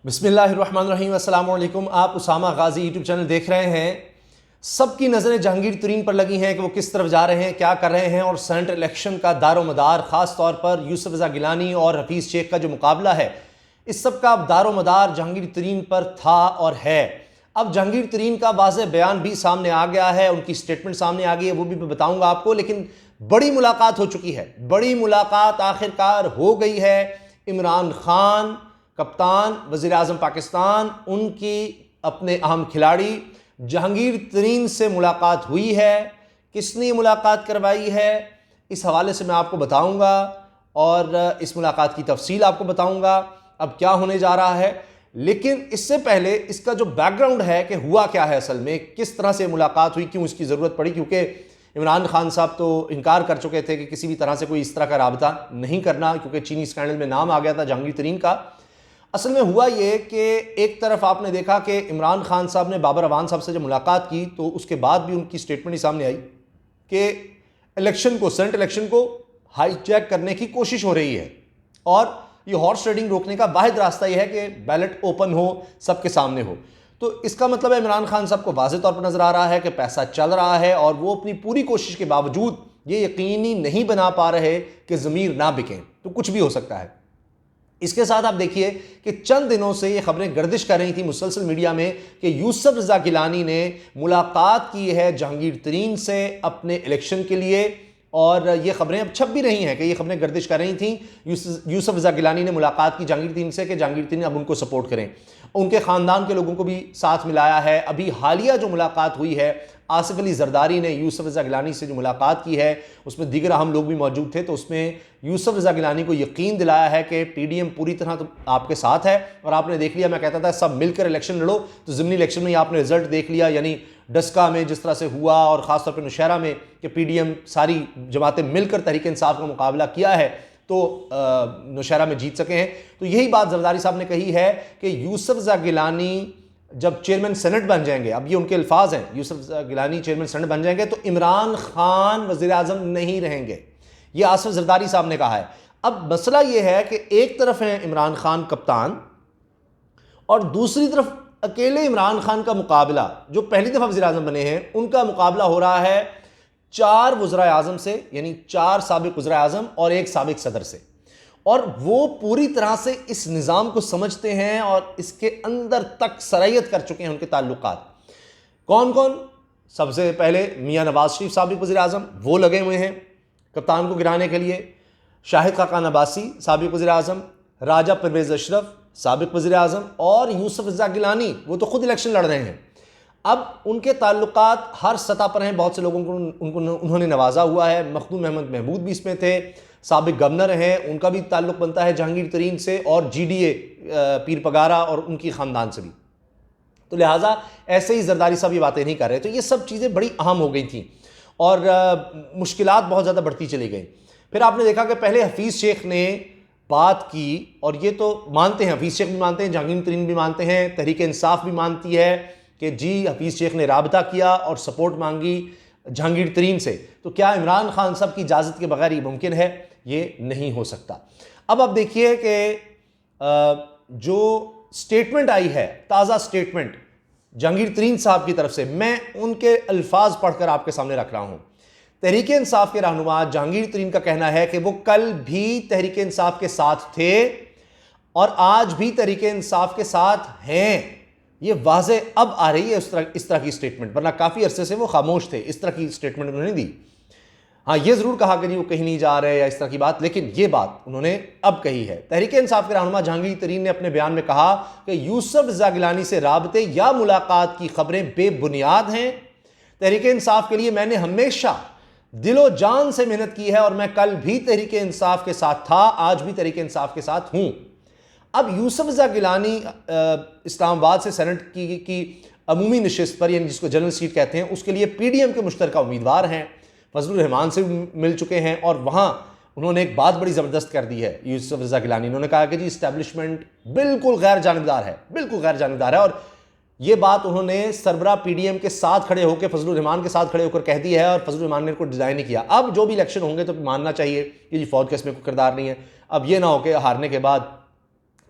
बिस्मिल्लाहिर्रहमानिर्रहीम, अस्सलाम वालेकुम। आप उसामा गाजी यूट्यूब चैनल देख रहे हैं। सबकी नज़रें जहांगीर तरीन पर लगी हैं कि वो किस तरफ जा रहे हैं, क्या कर रहे हैं। और सेनेट इलेक्शन का दारोमदार ख़ास तौर पर यूसुफ रज़ा गिलानी और हफीज़ शेख का जो मुकाबला है, इस सब का दारोमदार जहांगीर तरीन पर था और है। अब जहांगीर तरीन का वाज़ेह बयान भी सामने आ गया है, उनकी स्टेटमेंट सामने आ गई है, वो भी मैं बताऊँगा आपको। लेकिन बड़ी मुलाकात हो चुकी है, बड़ी मुलाकात आखिरकार हो गई है। इमरान खान कप्तान वज़ीर आज़म पाकिस्तान, उनकी अपने अहम खिलाड़ी जहांगीर तरीन से मुलाकात हुई है। किसने मुलाकात करवाई है, इस हवाले से मैं आपको बताऊंगा और इस मुलाकात की तफसील आपको बताऊंगा अब क्या होने जा रहा है। लेकिन इससे पहले इसका जो बैकग्राउंड है कि हुआ क्या है, असल में किस तरह से मुलाकात हुई, क्यों इसकी ज़रूरत पड़ी। क्योंकि इमरान खान साहब तो इनकार कर चुके थे कि किसी भी तरह से कोई इस तरह का राबता नहीं करना, क्योंकि चीनी स्कैंडल में नाम आ गया था जहांगीर तरीन का। असल में हुआ ये कि एक तरफ आपने देखा कि इमरान खान साहब ने बाबर अवान साहब से जब मुलाकात की तो उसके बाद भी उनकी स्टेटमेंट ही सामने आई कि इलेक्शन को, सेनेट इलेक्शन को हाईजैक करने की कोशिश हो रही है और ये हॉर्स ट्रेडिंग रोकने का वाहिद रास्ता यह है कि बैलेट ओपन हो, सबके सामने हो। तो इसका मतलब है इमरान खान साहब को वाज़ेह तौर पर नजर आ रहा है कि पैसा चल रहा है और वो अपनी पूरी कोशिश के बावजूद ये यकीनी नहीं बना पा रहे कि ज़मीर ना बिकें। तो कुछ भी हो सकता है। इसके साथ आप देखिए कि चंद दिनों से ये खबरें गर्दिश कर रही थी मुसलसल मीडिया में कि यूसुफ रज़ा गिलानी ने मुलाकात की है जहांगीर तरीन से अपने इलेक्शन के लिए। और ये खबरें अब छप भी रही हैं कि ये खबरें गर्दिश कर रही थी यूसुफ रज़ा गिलानी ने मुलाकात की जहांगीर तरीन से कि जहांगीर तरीन अब उनको सपोर्ट करें। उनके ख़ानदान के लोगों को भी साथ मिलाया है। अभी हालिया जो मुलाकात हुई है, आसिफ अली जरदारी ने यूसुफ रज़ा गिलानी से जो मुलाकात की है, उसमें दीगर अहम लोग भी मौजूद थे। तो उसमें यूसुफ रज़ा गिलानी को यकीन दिलाया है कि पीडीएम पूरी तरह तो आपके साथ है। और आपने देख लिया, मैं कहता था सब मिलकर इलेक्शन लड़ो, तो ज़िमनी इलेक्शन में आपने रिजल्ट देख लिया। यानी डस्का में जिस तरह से हुआ और ख़ासतौर पर नौशहरा में कि पीडीएम सारी जमातें मिलकर तहरीक इंसाफ का मुकाबला किया है तो नौशहरा में जीत सके हैं। तो यही बात जरदारी साहब ने कही है कि यूसुफ रज़ा गिलानी जब चेयरमैन सेनेट बन जाएंगे, अब ये उनके अल्फाज हैं, यूसुफ रज़ा गिलानी चेयरमैन सेनेट बन जाएंगे तो इमरान खान वज़ीर आज़म नहीं रहेंगे। ये आसिफ जरदारी साहब ने कहा है। अब मसला ये है कि एक तरफ है इमरान खान कप्तान और दूसरी तरफ अकेले इमरान खान का मुकाबला, जो पहली दफ़ा वज़ीर आज़म बने हैं, उनका मुकाबला हो रहा है 4 वज़राए आज़म से, यानी 4 साबिक़ वज़राए आज़म और 1 साबिक़ सदर से। और वो पूरी तरह से इस निज़ाम को समझते हैं और इसके अंदर तक सरयत कर चुके हैं उनके ताल्लुकात। कौन कौन? सबसे पहले मियाँ नवाज शरीफ साबिक़ वज़ीर आज़म, वो लगे हुए हैं कप्तान को गिराने के लिए। शाहिद खाकान अब्बासी साबिक़ वज़ीर आज़म, राजा परवेज़ अशरफ साबिक़ वज़ीर आज़म और यूसुफ रज़ा गिलानी, वो तो खुद इलेक्शन लड़ रहे हैं। अब उनके ताल्लुकात हर सतह पर हैं, बहुत से लोगों को उन्होंने नवाजा हुआ है। मखदूम अहमद महमूद भी इसमें थे, साबिक़ गवर्नर हैं, उनका भी ताल्लुक़ बनता है जहांगीर तरीन से, और जीडीए पीर पगारा और उनकी ख़ानदान से भी। तो लिहाजा ऐसे ही जरदारी साहब ये बातें नहीं कर रहे। तो ये सब चीज़ें बड़ी अहम हो गई थी और मुश्किलात बहुत ज़्यादा बढ़ती चली गई। फिर आपने देखा कि पहले हफीज़ शेख ने बात की, और ये तो मानते हैं, हफीज़ शेख भी मानते हैं, जहांगीर तरीन भी मानते हैं, तहरीक इंसाफ भी मानती है कि जी हफीज़ शेख ने राबता किया और सपोर्ट मांगी जहांगीर तरीन से। तो क्या इमरान खान साहब की इजाज़त के बगैर ये मुमकिन है? ये नहीं हो सकता। अब आप देखिए कि जो स्टेटमेंट आई है, ताज़ा स्टेटमेंट जहांगीर तरीन साहब की तरफ से, मैं उनके अल्फाज पढ़कर आपके सामने रख रहा हूं। तहरीक इंसाफ के रहनुमा जहांगीर तरीन का कहना है कि वो कल भी तहरीक इंसाफ के साथ थे और आज भी तहरीक इंसाफ के साथ हैं। ये वाज़े अब आ रही है इस तरह की स्टेटमेंट, वरना काफ़ी अरसे से वो खामोश थे, इस तरह की स्टेटमेंट उन्होंने दी। हाँ, ये ज़रूर कहा कि जी वो कहीं नहीं जा रहे या इस तरह की बात, लेकिन ये बात उन्होंने अब कही है। तहरीक इंसाफ के रहनुमा जहांगीर तरीन ने अपने बयान में कहा कि यूसुफ रज़ा गिलानी से राबते या मुलाकात की खबरें बेबुनियाद हैं। तहरीक इंसाफ के लिए मैंने हमेशा दिलो जान से मेहनत की है और मैं कल भी तहरीक इंसाफ के साथ था, आज भी तहरीक इंसाफ के साथ हूं। अब यूसुफ रज़ा गिलानी इस्लामाबाद से सेनेट की अमूमी नशिस्त पर, यानी जिसको जनरल सीट कहते हैं, उसके लिए पीडीएम के मुश्तरका उम्मीदवार हैं, फजलुर रहमान से मिल चुके हैं। और वहाँ उन्होंने एक बात बड़ी ज़बरदस्त कर दी है यूसुफ रज़ा गिलानी। उन्होंने कहा कि जी इस्टेब्लिशमेंट बिल्कुल गैर जानिबदार है, बिल्कुल गैर जानिबदार है। और ये बात उन्होंने सरबरा पीडीएम के साथ खड़े होकर, फजलुर रहमान के साथ खड़े होकर कह दी है और फजलुर रहमान ने इनको डिज़ाइन नहीं किया। अब जो भी इलेक्शन होंगे तो मानना चाहिए कि जी फौज का इसमें कोई किरदार नहीं है। अब ये ना हो कि हारने के बाद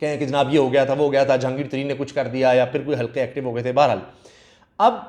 कहें कि जनाब ये हो गया था, वो हो गया था, जहांगीर तरीन ने कुछ कर दिया या फिर कोई हल्के एक्टिव हो गए थे। बहरहाल अब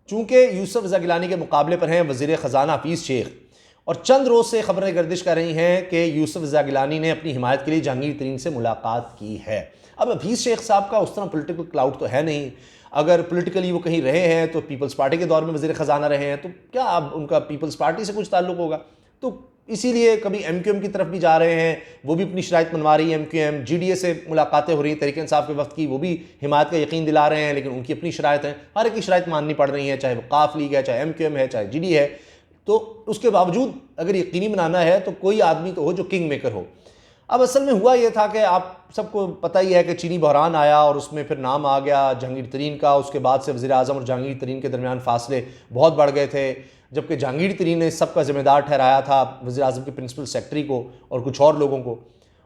चूंकि यूसुफ रज़ा गिलानी के मुकाबले पर हैं वज़ीर ख़जाना हफीज़ शेख, और चंद रोज़ से खबरें गर्दिश कर रही हैं कि यूसुफ रज़ा गिलानी ने अपनी हिमायत के लिए जहांगीर तरीन से मुलाकात की है। अब हफीज़ शेख साहब का उस तरह पॉलिटिकल क्लाउड तो है नहीं, अगर पॉलिटिकली वो कहीं रहे हैं तो पीपल्स पार्टी के दौर में वज़ीर ख़जाना रहे हैं, तो क्या अब उनका पीपल्स पार्टी से कुछ ताल्लुक़ होगा? तो इसीलिए कभी MQM की तरफ भी जा रहे हैं, वो भी अपनी शराइत मनवा रही है। MQM GDA से मुलाकातें हो रही हैं तहरीक इंसाफ के वक्त की, वो भी हिमायत का यकीन दिला रहे हैं, लेकिन उनकी अपनी शराइत है, हर एक की शराइत माननी पड़ रही है, चाहे वो काफ लीग है, चाहे MQM है, चाहे GDA है। तो उसके बावजूद अगर यकीनी बनाना है तो कोई आदमी तो हो जो किंग मेकर हो। अब असल में हुआ यह था कि आप सबको पता ही है कि चीनी बहरान आया और उसमें फिर नाम आ गया जहांगीर तरीन का। उसके बाद से वज़ीर आज़म और जहांगीर तरीन के दरमियान फासले बहुत बढ़ गए थे, जबकि जहांगीर तरीन ने इस सब का ज़िम्मेदार ठहराया था वज़ीर आज़म के प्रिंसिपल सेक्रेटरी को और कुछ और लोगों को।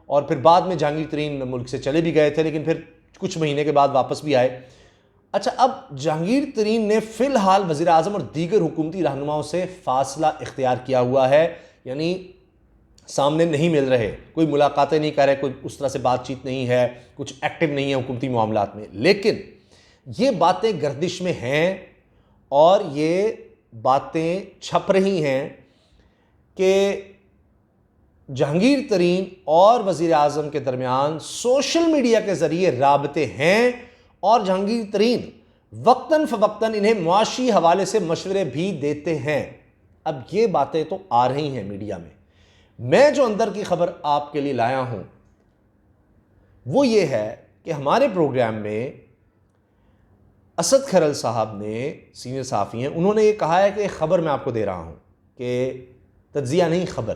और फिर बाद में जहांगीर तरीन मुल्क से चले भी गए थे, लेकिन फिर कुछ महीने के बाद वापस भी आए। अच्छा, अब जहांगीर तरीन ने फ़िलहाल वज़ीर आज़म और दीगर हुकूमती रहनुमाओं से फ़ासला इख्तियार किया हुआ है, यानी सामने नहीं मिल रहे, कोई मुलाकातें नहीं कर रहे, कोई उस तरह से बातचीत नहीं है, कुछ एक्टिव नहीं है हुकूमती मामलात में। लेकिन ये बातें गर्दिश में हैं और ये बातें छप रही हैं कि जहांगीर तरीन और वज़ीर आज़म के दरमियान सोशल मीडिया के ज़रिए राबते हैं और जहांगीर तरीन वक्तन फ़वक्तन इन्हें मुआशी हवाले से मशवरे भी देते हैं। अब ये बातें तो आ रही हैं मीडिया में। मैं जो अंदर की खबर आपके लिए लाया हूं वो ये है कि हमारे प्रोग्राम में असद खरल साहब ने, सीनियर सहाफ़ी हैं, उन्होंने ये कहा है कि खबर मैं आपको दे रहा हूं कि तज्जिया नहीं, खबर,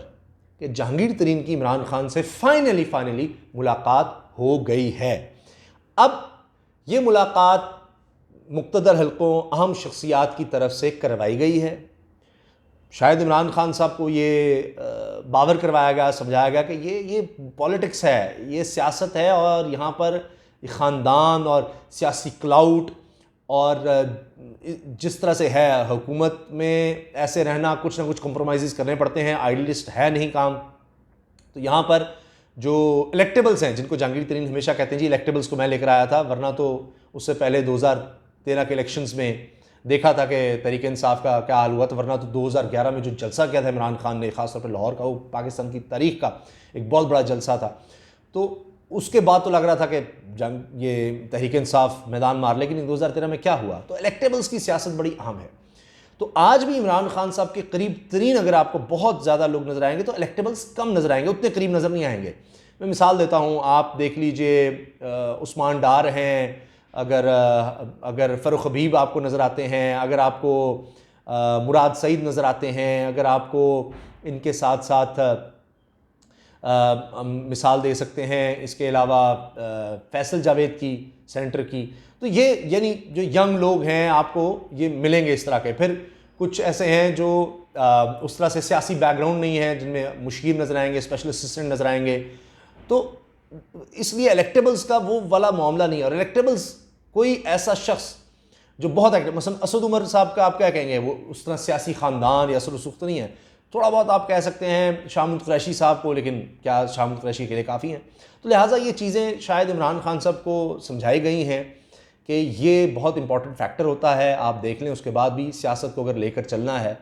कि जहांगीर तरीन की इमरान खान से फाइनली मुलाकात हो गई है। अब ये मुलाकात मुक़्तदर हल्कों, अहम शख्सियात की तरफ से करवाई गई है। शायद इमरान खान साहब को ये बावर करवाया गया, समझाया गया कि ये पॉलिटिक्स है, ये सियासत है और यहाँ पर ख़ानदान और सियासी क्लाउट और जिस तरह से है हुकूमत में ऐसे रहना, कुछ ना कुछ कॉम्प्रोमाइज़ करने पड़ते हैं, आइडियलिस्ट है नहीं काम। तो यहाँ पर जो इलेक्टेबल्स हैं, जिनको जहांगीर तरीन हमेशा कहते हैं जी इलेक्टेबल्स को मैं लेकर आया था, वरना तो उससे पहले 2013 के इलेक्शंस में देखा था कि तहरीक इंसाफ का क्या हाल हुआ था, वरना तो 2011 में जो जलसा किया था इमरान खान ने, ख़ासतौर पर लाहौर का, वो पाकिस्तान की तारीख का एक बहुत बड़ा जलसा था। तो उसके बाद तो लग रहा था कि जंग ये तहरीक इंसाफ मैदान मार, लेकिन 2013 में क्या हुआ। तो इलेक्टेबल्स की सियासत बड़ी अहम है। तो आज भी इमरान खान साहब के करीब तरीन अगर आपको बहुत ज़्यादा लोग नज़र आएंगे तो इलेक्टेबल्स कम नज़र आएंगे, उतने करीब नज़र नहीं आएंगे। मैं मिसाल देता हूँ, आप देख लीजिए उस्मान डार हैं, अगर फ़रूख हबीब आपको नज़र आते हैं, अगर आपको मुराद सईद नज़र आते हैं, अगर आपको इनके साथ साथ मिसाल दे सकते हैं इसके अलावा फैसल जावेद की, सेंटर की, तो ये यानी जो यंग लोग हैं आपको ये मिलेंगे इस तरह के। फिर कुछ ऐसे हैं जो उस तरह से सियासी बैकग्राउंड नहीं है, जिनमें मुशीर नज़र आएंगे, स्पेशल असिस्टेंट नज़र आएंगे। तो इसलिए इलेक्टेबल्स का वो वाला मामला नहीं है। और इलेक्टेबल्स कोई ऐसा शख्स जो बहुत एक्टिव, मसलन असद उमर साहब का आप क्या कहेंगे, वो उस तरह सियासी ख़ानदान या असर रसूख तो नहीं है। थोड़ा बहुत आप कह सकते हैं शामुद कुरैशी साहब को, लेकिन क्या शामुद कुरैशी के लिए काफ़ी हैं? तो लिहाजा ये चीज़ें शायद इमरान खान साहब को समझाई गई हैं कि ये बहुत इंपॉर्टेंट फैक्टर होता है। आप देख लें, उसके बाद भी सियासत को अगर लेकर चलना है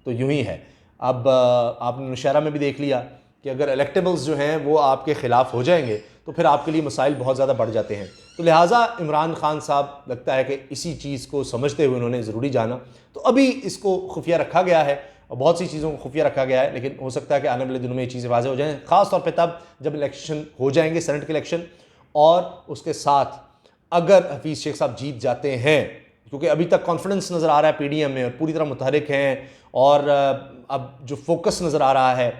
तो यूँ ही है। अब आपने नौशहरा में भी देख लिया कि अगर इलेक्टेबल्स जो हैं वो आपके ख़िलाफ़ हो जाएंगे तो फिर आपके लिए मसाइल बहुत ज़्यादा बढ़ जाते हैं। तो लिहाजा इमरान खान साहब लगता है कि इसी चीज़ को समझते हुए उन्होंने ज़रूरी जाना। तो अभी इसको खुफिया रखा गया है और बहुत सी चीज़ों को खुफिया रखा गया है, लेकिन हो सकता है कि आने वाले दिनों में ये चीज़ें वाज़ेह हो जाएँ, ख़ास तौर पे तब जब इलेक्शन हो जाएंगे, सेनेट के इलेक्शन, और उसके साथ अगर हफीज़ शेख साहब जीत जाते हैं, क्योंकि अभी तक कॉन्फिडेंस नज़र आ रहा है PDM में और पूरी तरह मुतहरिक हैं, और अब जो फोकस नज़र आ रहा है,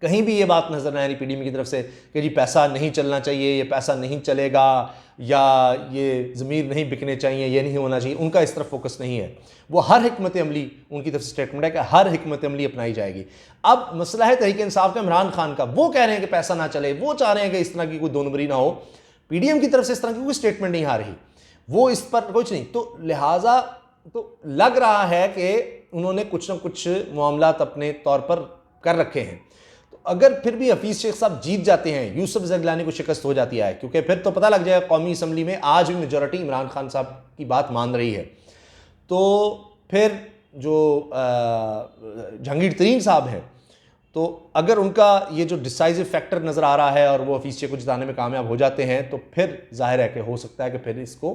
कहीं भी ये बात नज़र नहीं आ रही PDM की तरफ से कि जी पैसा नहीं चलना चाहिए, ये पैसा नहीं चलेगा, या ये ज़मीर नहीं बिकने चाहिए, ये नहीं होना चाहिए। उनका इस तरफ फोकस नहीं है। वो हर हिकमत अमली, उनकी तरफ से स्टेटमेंट है कि हर हिकमत अमली अपनाई जाएगी। अब मसला है तहरीक इंसाफ का, इमरान खान का, वो कह रहे हैं कि पैसा ना चले, वो चाह रहे हैं कि इस तरह की कोई दो नंबरी ना हो। PDM की तरफ से इस तरह की कोई स्टेटमेंट नहीं आ रही, वो इस पर कुछ नहीं। तो लिहाजा तो लग रहा है कि उन्होंने कुछ ना कुछ मामलात अपने तौर पर कर रखे हैं। तो अगर फिर भी हफीज शेख साहब जीत जाते हैं, यूसुफ रज़ा गिलानी को शिकस्त हो जाती है, क्योंकि फिर तो पता लग जाएगा कौमी असम्बली में आज भी मेजॉरिटी इमरान खान साहब की बात मान रही है, तो फिर जो जहांगीर तरीन साहब हैं, तो अगर उनका ये जो डिसाइसिव फैक्टर नज़र आ रहा है और वो हफीज शेख को जिताने में कामयाब हो जाते हैं, तो फिर जाहिर है कि हो सकता है कि फिर इसको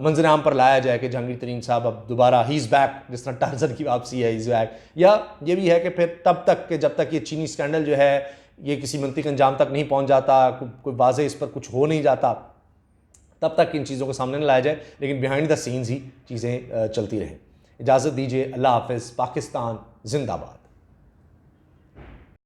मंजर आम पर लाया जाए कि जहांगीर तरीन साहब अब दोबारा ही इज़ बैक, जिस तरह टार्जन की वापसी है, इज़ बैक। या ये भी है कि फिर तब तक कि जब तक ये चीनी स्कैंडल जो है ये किसी मंतिक अंजाम तक नहीं पहुंच जाता, कोई वाज़े इस पर कुछ हो नहीं जाता, तब तक इन चीज़ों को सामने न लाया जाए, लेकिन बिहाइंड द सीन्स ही चीज़ें चलती रहें। इजाज़त दीजिए, अल्लाह हाफ़िज़। पाकिस्तान जिंदाबाद।